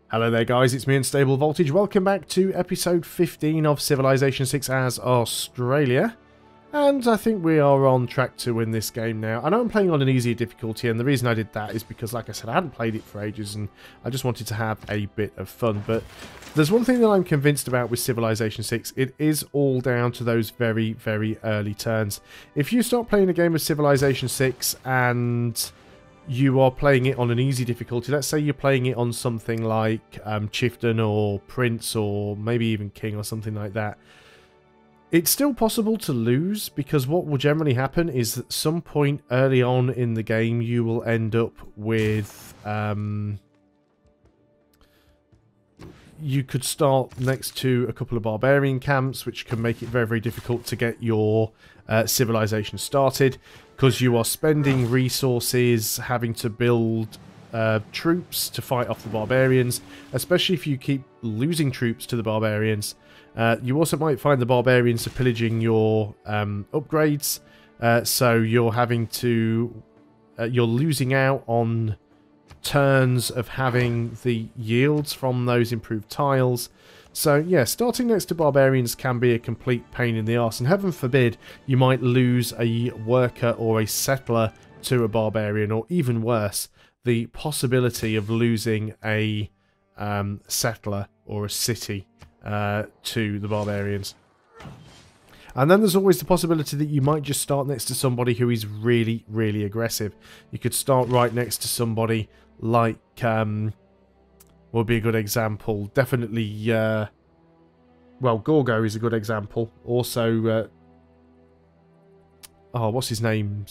Hello there guys, it's me Unstable Voltage. Welcome back to episode 15 of Civilization 6 as Australia. And I think we are on track to win this game now. I know I'm playing on an easier difficulty, and the reason I did that is because, like I said, I hadn't played it for ages and I just wanted to have a bit of fun. But there's one thing that I'm convinced about with Civilization 6. It is all down to those very, very early turns. If you start playing a game of Civilization 6 and you are playing it on an easy difficulty, let's say you're playing it on something like Chieftain or Prince or maybe even King or something like that, it's still possible to lose, because what will generally happen is at some point early on in the game you will end up with you could start next to a couple of barbarian camps, which can make it very, very difficult to get your civilization started, because you are spending resources having to build troops to fight off the barbarians, especially if you keep losing troops to the barbarians. You also might find the barbarians are pillaging your upgrades, so you're having to you're losing out on turns of having the yields from those improved tiles. So yeah, starting next to barbarians can be a complete pain in the arse, and heaven forbid you might lose a worker or a settler to a barbarian, or even worse, the possibility of losing a settler or a city to the barbarians. And then there's always the possibility that you might just start next to somebody who is really, really aggressive. You could start right next to somebody like, would be a good example. Definitely, well, Gorgo is a good example. Also, oh, what's his name?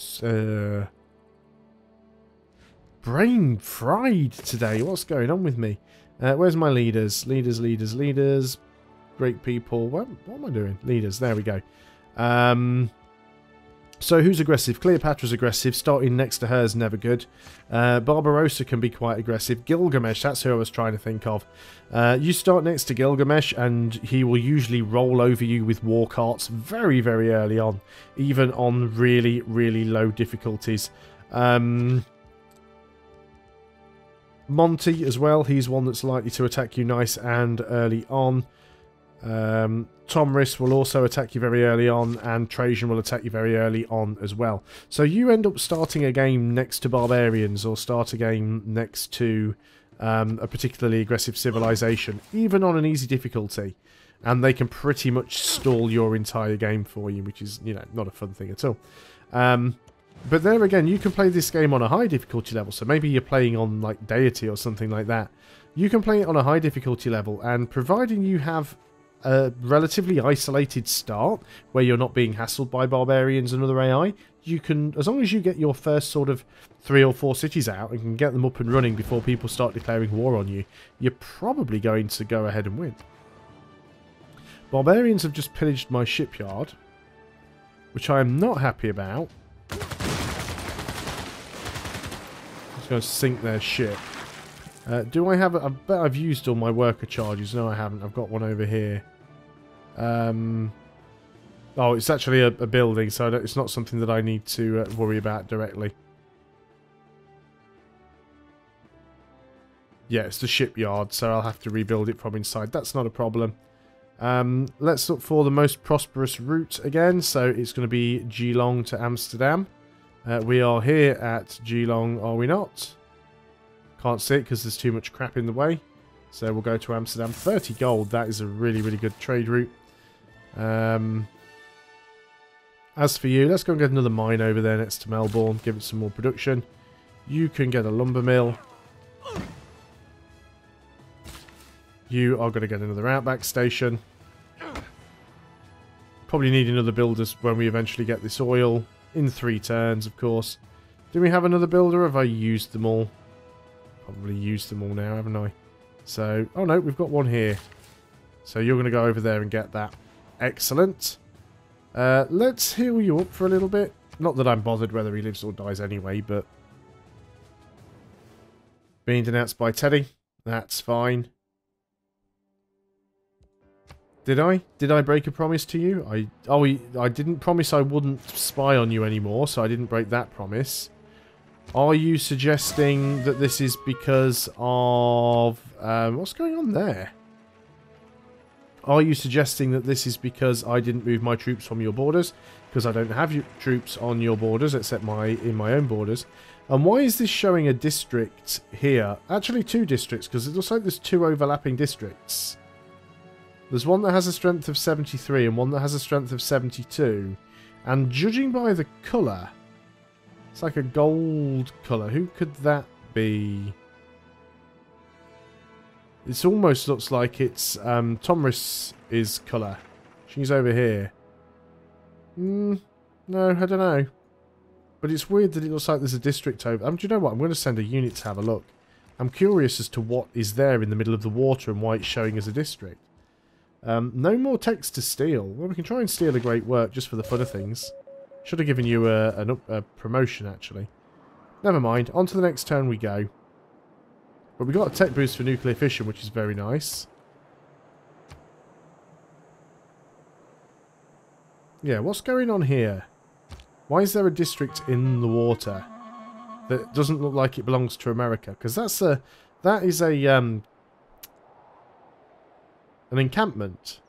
Brain fried today. What's going on with me? Where's my leaders? Leaders. Great people. What am I doing? Leaders. There we go. So who's aggressive? Cleopatra's aggressive. Starting next to her is never good. Barbarossa can be quite aggressive. Gilgamesh, that's who I was trying to think of. You start next to Gilgamesh and he will usually roll over you with war carts very, very early on. Even on really, really low difficulties. Monty as well. He's one that's likely to attack you nice and early on. Tomris will also attack you very early on, and Trajan will attack you very early on as well. So you end up starting a game next to barbarians, or start a game next to a particularly aggressive civilization, even on an easy difficulty, and they can pretty much stall your entire game for you, which is, you know, not a fun thing at all. But there again, you can play this game on a high difficulty level, so maybe you're playing on like Deity or something like that. You can play it on a high difficulty level, and providing you have a relatively isolated start where you're not being hassled by barbarians and other AI, you can, as long as you get your first sort of 3 or 4 cities out and can get them up and running before people start declaring war on you, you're probably going to go ahead and win. Barbarians have just pillaged my shipyard, which I am not happy about. Just going to sink their ship. Do I have I bet I've used all my worker charges. No, I haven't. I've got one over here. Oh, it's actually a building, so it's not something that I need to worry about directly. Yeah, it's the shipyard, so I'll have to rebuild it from inside. That's not a problem. Let's look for the most prosperous route again. So it's going to be Geelong to Amsterdam. We are here at Geelong, are we not? Can't see it because there's too much crap in the way. So we'll go to Amsterdam. 30 gold, that is a really, really good trade route. As for you, let's go and get another mine over there next to Melbourne. Give it some more production. You can get a lumber mill. You are going to get another outback station. Probably need another builder when we eventually get this oil. In 3 turns, of course. Do we have another builder, or have I used them all? Probably used them all now, haven't I? So, oh no, we've got one here. So you're going to go over there and get that. Excellent. Let's heal you up for a little bit. Not that I'm bothered whether he lives or dies anyway, but... being denounced by Teddy. That's fine. Did I? Did I break a promise to you? I didn't promise I wouldn't spy on you anymore, so I didn't break that promise. Are you suggesting that this is because of... what's going on there? Are you suggesting that this is because I didn't move my troops from your borders? Because I don't have troops on your borders, except in my own borders. And why is this showing a district here? Actually, 2 districts, because it looks like there's 2 overlapping districts. There's one that has a strength of 73 and one that has a strength of 72. And judging by the colour... It's like a gold colour. Who could that be? It almost looks like it's Tomris's colour. She's over here. No, I don't know. But it's weird that it looks like there's a district over... do you know what? I'm going to send a unit to have a look. I'm curious as to what is there in the middle of the water and why it's showing as a district. No more text to steal. Well, we can try and steal a great work just for the fun of things. Should have given you a promotion, actually. Never mind. On to the next turn we go. But we got a tech boost for nuclear fission, which is very nice. Yeah, what's going on here? Why is there a district in the water that doesn't look like it belongs to America? Because that is an encampment.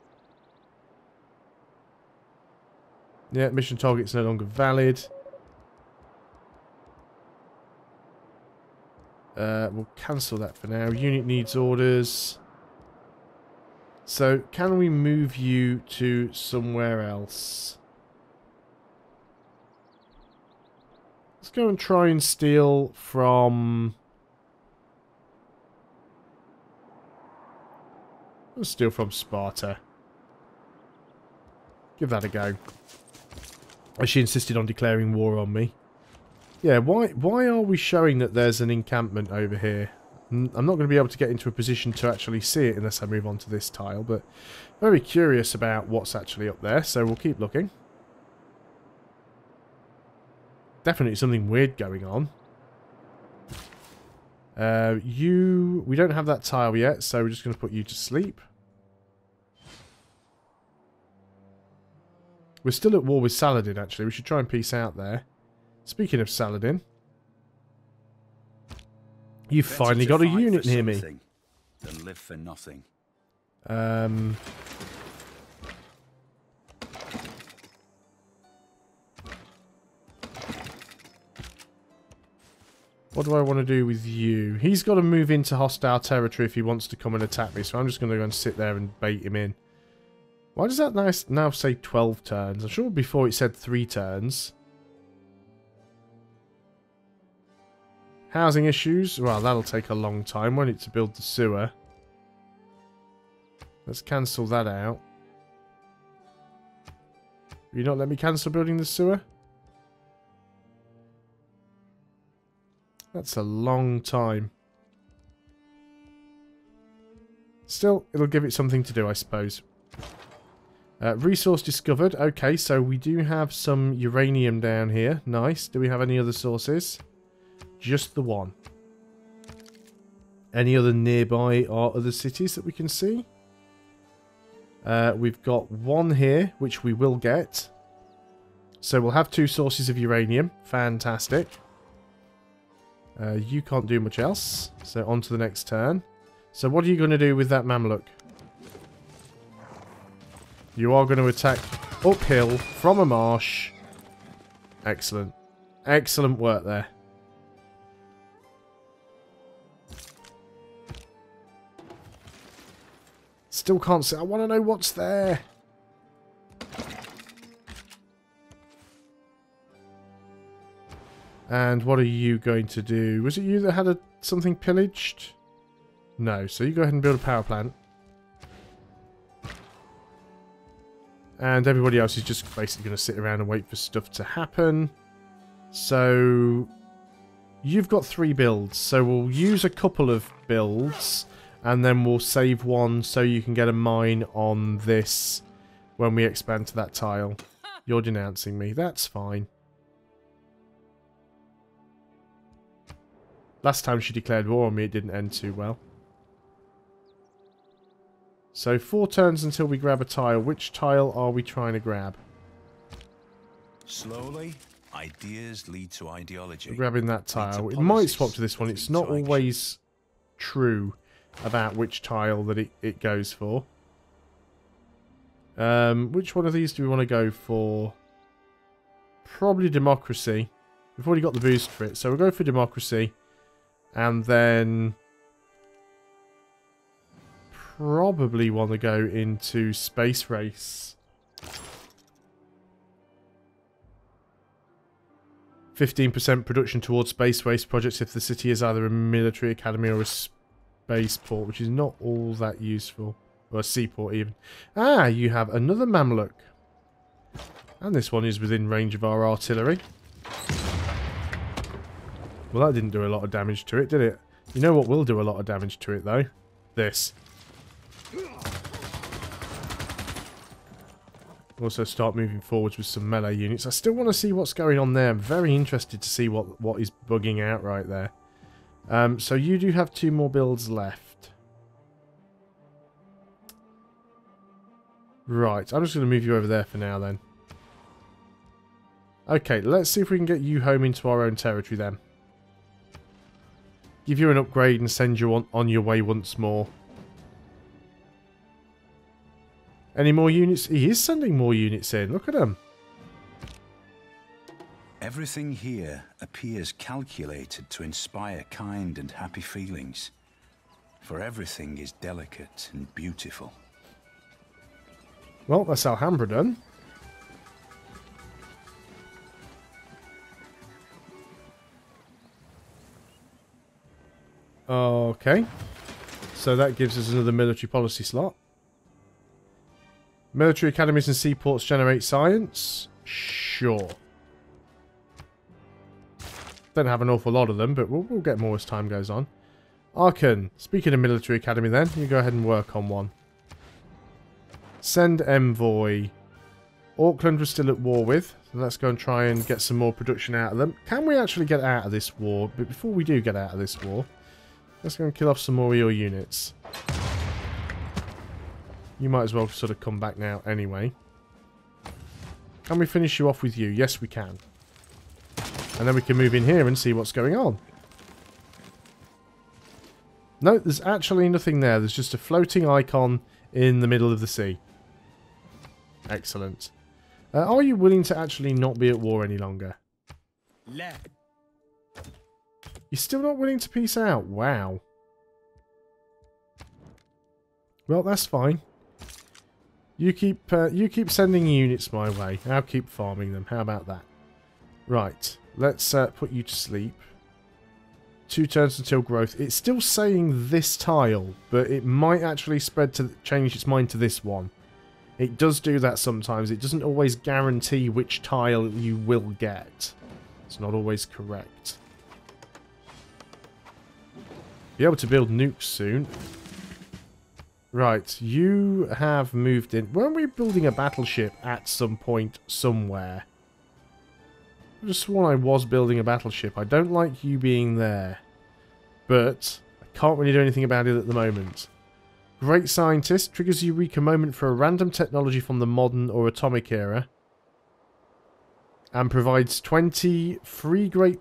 Yeah, mission target's no longer valid. We'll cancel that for now. Unit needs orders. So, can we move you to somewhere else? Let's go and try and steal from... Let's steal from Sparta. Give that a go. She insisted on declaring war on me. Yeah, why are we showing that there's an encampment over here? I'm not going to be able to get into a position to actually see it unless I move on to this tile, but very curious about what's actually up there, so we'll keep looking. Definitely something weird going on. We don't have that tile yet, so we're just going to put you to sleep. We're still at war with Saladin, actually. We should try and peace out there. Speaking of Saladin, you've finally got a unit near me. Than live for nothing. What do I want to do with you? He's got to move into hostile territory if he wants to come and attack me, so I'm just going to go and sit there and bait him in. Why does that now say 12 turns? I'm sure before it said 3 turns. Housing issues? Well, that'll take a long time, won't it, to build the sewer? Let's cancel that out. Will you not let me cancel building the sewer? That's a long time. Still, it'll give it something to do, I suppose. Resource discovered. Okay, so we do have some uranium down here. Nice. Do we have any other sources? Just the one. Any other nearby or other cities that we can see? We've got one here, which we will get. So we'll have 2 sources of uranium. Fantastic. You can't do much else. So on to the next turn. So what are you going to do with that Mamluk? You are going to attack uphill from a marsh. Excellent. Excellent work there. Still can't see. I want to know what's there. And what are you going to do? Was it you that had something pillaged? No. So you go ahead and build a power plant. And everybody else is just basically going to sit around and wait for stuff to happen. So you've got 3 builds. So we'll use a couple of builds. And then we'll save one so you can get a mine on this when we expand to that tile. You're denouncing me. That's fine. Last time she declared war on me, it didn't end too well. So 4 turns until we grab a tile. Which tile are we trying to grab? Slowly Ideas lead to ideology. Grabbing that tile. It might swap to this one. It's not always true about which tile that it goes for. Which one of these do we want to go for? Probably democracy. We've already got the boost for it, so we'll go for democracy. And then probably want to go into space race. 15% production towards space race projects if the city is either a military academy or a spaceport, which is not all that useful. Or a seaport even. Ah, you have another Mamluk. And this one is within range of our artillery. Well, that didn't do a lot of damage to it, did it? You know what will do a lot of damage to it, though? This. Also start moving forwards with some melee units. I still want to see what's going on there. I'm very interested to see what is bugging out right there. So you do have 2 more builds left. Right, I'm just going to move you over there for now then. Okay, let's see if we can get you home into our own territory then. Give you an upgrade and send you on your way once more. Any more units? He is sending more units in. Look at him. Everything here appears calculated to inspire kind and happy feelings. For everything is delicate and beautiful. Well, that's Alhambra done. Okay. So that gives us another military policy slot. Military academies and seaports generate science? Sure. Don't have an awful lot of them, but we'll get more as time goes on. Arkan, speaking of military academy then, you go ahead and work on one. Send envoy. Auckland we're still at war with, so let's go and try and get some more production out of them. Can we actually get out of this war? But before we do get out of this war, let's go and kill off some more of your units. You might as well sort of come back now anyway. Can we finish you off with you? Yes, we can. And then we can move in here and see what's going on. No, there's actually nothing there. There's just a floating icon in the middle of the sea. Excellent. Are you willing to actually not be at war any longer? You're still not willing to peace out? Wow. Well, that's fine. You keep sending units my way. I'll keep farming them. How about that? Right. Let's put you to sleep. 2 turns until growth. It's still saying this tile, but it might actually change its mind to this one. It does do that sometimes. It doesn't always guarantee which tile you will get. It's not always correct. Be able to build nukes soon. Right, you have moved in. Weren't we building a battleship at some point somewhere? I just sworn I was building a battleship. I don't like you being there. But I can't really do anything about it at the moment. Great scientist. Triggers Eureka moment for a random technology from the modern or atomic era. And provides 20 free great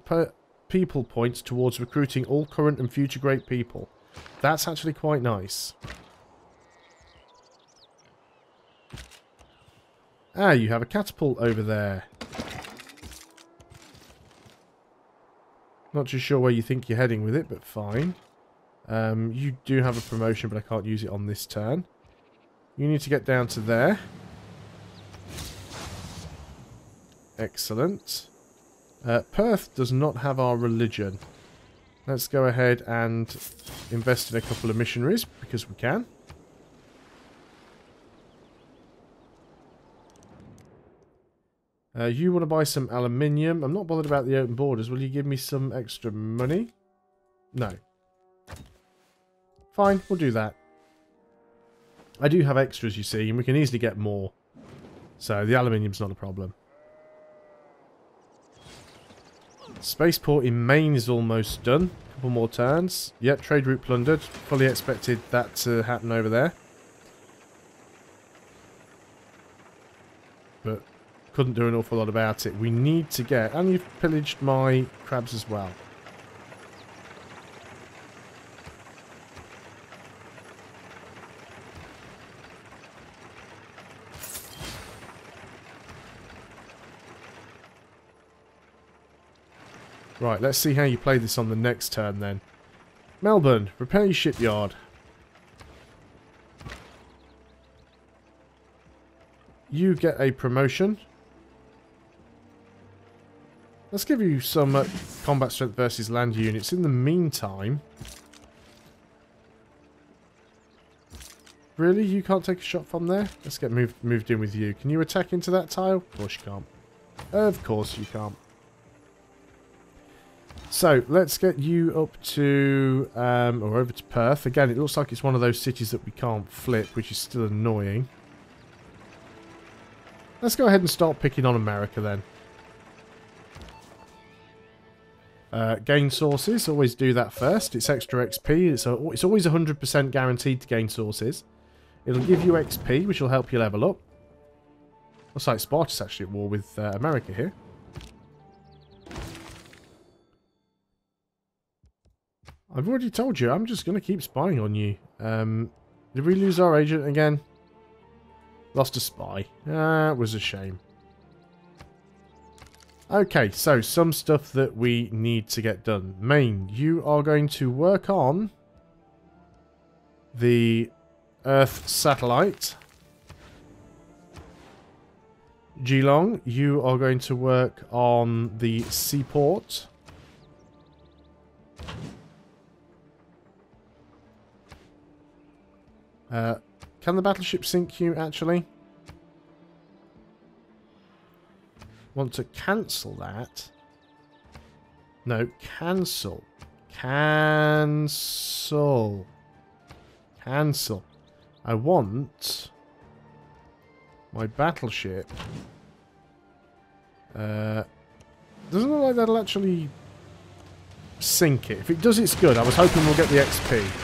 people points towards recruiting all current and future great people. That's actually quite nice. Ah, you have a catapult over there. Not too sure where you think you're heading with it, but fine. You do have a promotion, but I can't use it on this turn. You need to get down to there. Excellent. Perth does not have our religion. Let's go ahead and invest in a couple of missionaries, because we can. You want to buy some aluminium. I'm not bothered about the open borders. Will you give me some extra money? No. Fine, we'll do that. I do have extras, you see, and we can easily get more. So the aluminium's not a problem. Spaceport in Maine is almost done. A couple more turns. Yep, trade route plundered. Fully expected that to happen over there. But couldn't do an awful lot about it. We need to get... And you've pillaged my crabs as well. Right, let's see how you play this on the next turn then. Melbourne, repair your shipyard. You get a promotion. Let's give you some combat strength versus land units. In the meantime... Really? You can't take a shot from there? Let's get moved in with you. Can you attack into that tile? Of course you can't. Of course you can't. So, let's get you up to, or over to Perth. Again, it looks like it's one of those cities that we can't flip, which is still annoying. Let's go ahead and start picking on America then. Gain sources, always do that first. It's extra XP. It's always 100% guaranteed to gain sources. It'll give you XP, which will help you level up. Looks like Sparta's actually at war with America here. I've already told you, I'm just going to keep spying on you. Did we lose our agent again? Lost a spy. It was a shame. Okay, so some stuff that we need to get done. Maine, you are going to work on the Earth satellite. Geelong, you are going to work on the seaport. Can the battleship sink you, actually? Want to cancel that? No, cancel. Cancel. Cancel. I want my battleship. Doesn't look like that'll actually sink it. If it does, it's good. I was hoping we'll get the XP.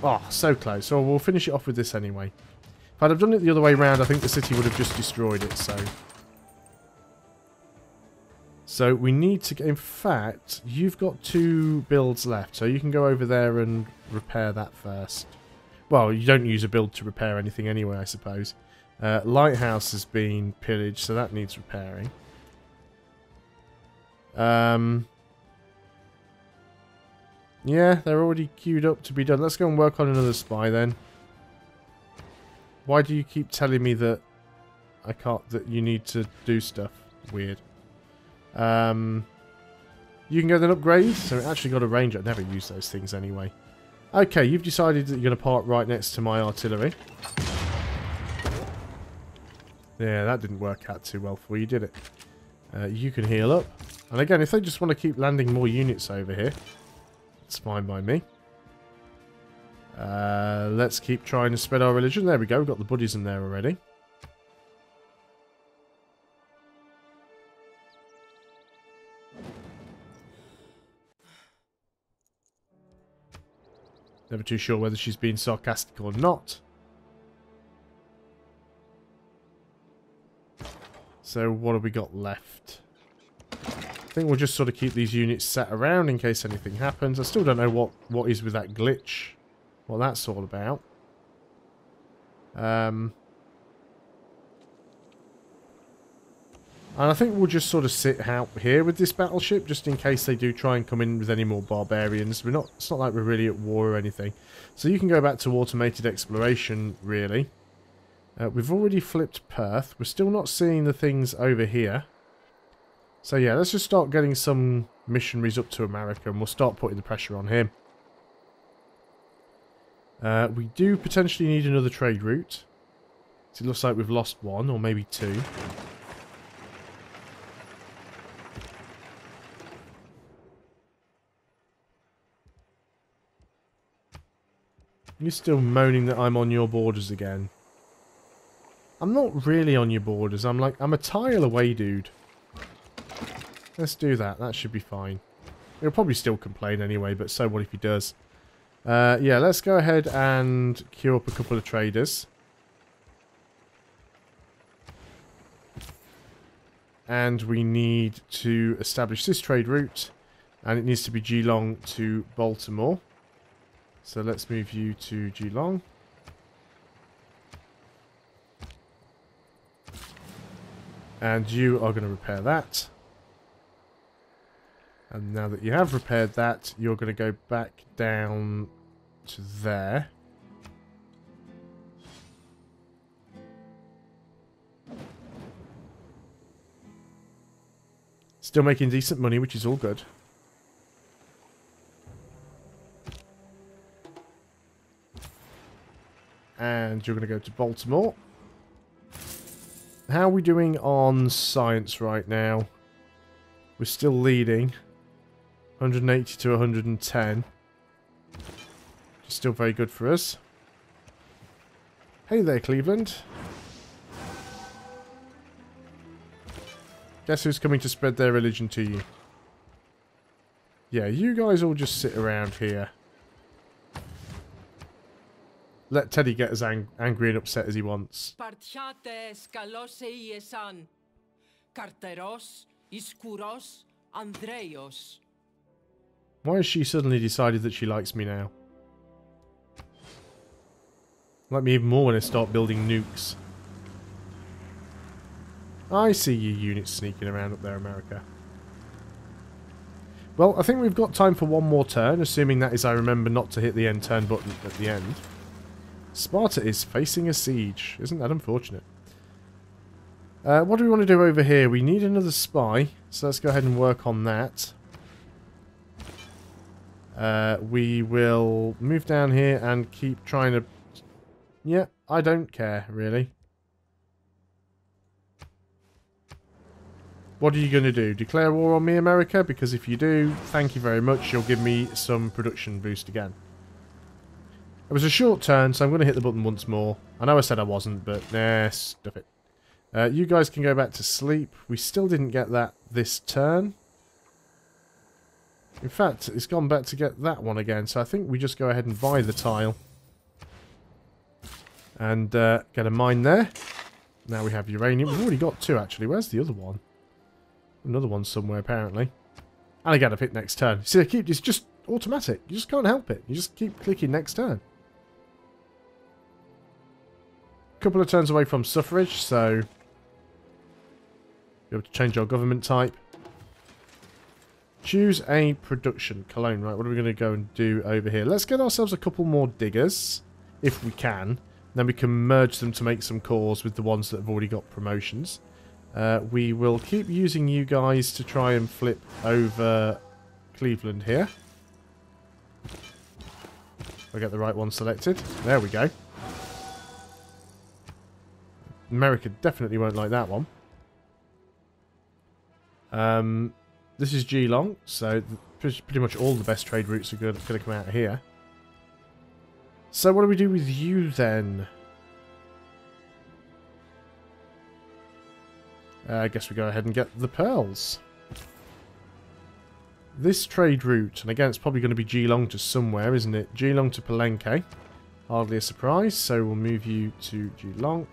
Oh, so close. So we'll finish it off with this anyway. If I'd have done it the other way around, I think the city would have just destroyed it, so... So we need to get... In fact, you've got 2 builds left, so you can go over there and repair that first. Well, you don't use a build to repair anything anyway, I suppose. Lighthouse has been pillaged, so that needs repairing. Yeah, they're already queued up to be done. Let's go and work on another spy then. Why do you keep telling me that I can't, that you need to do stuff? Weird. You can go then upgrade. So it actually got a range. I never use those things anyway. Okay, you've decided that you're going to park right next to my artillery. Yeah, that didn't work out too well for you, did it? You can heal up. And again, if they just want to keep landing more units over here, it's fine by me. Let's keep trying to spread our religion. There we go. We've got the buddies in there already. Never too sure whether she's being sarcastic or not. So what have we got left? I think we'll just sort of keep these units sat around in case anything happens. I still don't know what is with that glitch. What that's all about. And I think we'll just sort of sit out here with this battleship, just in case they do try and come in with any more barbarians. It's not like we're really at war or anything. So you can go back to automated exploration, really. We've already flipped Perth. We're still not seeing the things over here. So yeah, let's just start getting some missionaries up to America, and we'll start putting the pressure on him. We do potentially need another trade route. So it looks like we've lost 1, or maybe 2. You're still moaning that I'm on your borders again. I'm not really on your borders. I'm a tile away, dude. Let's do that. That should be fine. He'll probably still complain anyway, but so what if he does? Yeah, let's go ahead and queue up a couple of traders. and we need to establish this trade route, and it needs to be Geelong to Baltimore. So let's move you to Geelong. And you are going to repair that. And now that you have repaired that, you're going to go back down to there. Still making decent money, which is all good. And you're going to go to Baltimore. How are we doing on science right now? We're still leading. 180 to 110. Still very good for us. Hey there, Cleveland. Guess who's coming to spread their religion to you? Yeah, you guys all just sit around here. Let Teddy get as angry and upset as he wants. Why has she suddenly decided that she likes me now? Like me even more when I start building nukes. I see you units sneaking around up there, America. Well, I think we've got time for one more turn, assuming that is I remember not to hit the end turn button at the end. Sparta is facing a siege. Isn't that unfortunate? What do we want to do over here? We need another spy, so let's go ahead and work on that. We will move down here and keep trying to... Yeah, I don't care, really. What are you going to do? Declare war on me, America? Because if you do, thank you very much. You'll give me some production boost again. It was a short turn, so I'm going to hit the button once more. I know I said I wasn't, but nah, stuff it. You guys can go back to sleep. We still didn't get that this turn. In fact, it's gone back to get that one again, so I think we just go ahead and buy the tile. And get a mine there. Now we have uranium. We've already got two, actually. Where's the other one? Another one somewhere, apparently. And again, I've hit next turn. See, it's just automatic. You just can't help it. You just keep clicking next turn. Couple of turns away from suffrage, so... be able to change our government type. Choose a production. Cologne, right? What are we going to go and do over here? Let's get ourselves a couple more diggers, if we can. Then we can merge them to make some cores with the ones that have already got promotions. We will keep using you guys to try and flip over Cleveland here. I'll get the right one selected. There we go. America definitely won't like that one. This is Geelong, so pretty much all the best trade routes are going to come out of here. So what do we do with you then? I guess we go ahead and get the pearls. This trade route, and again it's probably going to be Geelong to somewhere, isn't it? Geelong to Palenque. Hardly a surprise, so we'll move you to Geelong.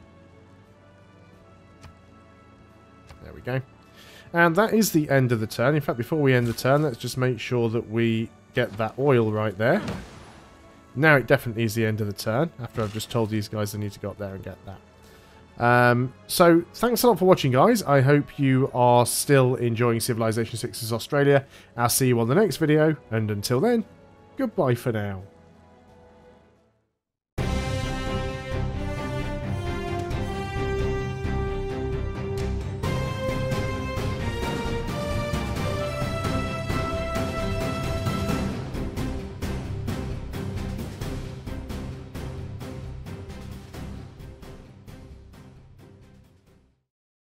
There we go. And that is the end of the turn. In fact, before we end the turn, let's just make sure that we get that oil right there. Now it definitely is the end of the turn, after I've just told these guys they need to go up there and get that. So, thanks a lot for watching, guys. I hope you are still enjoying Civilization 6's Australia. I'll see you on the next video, and until then, goodbye for now.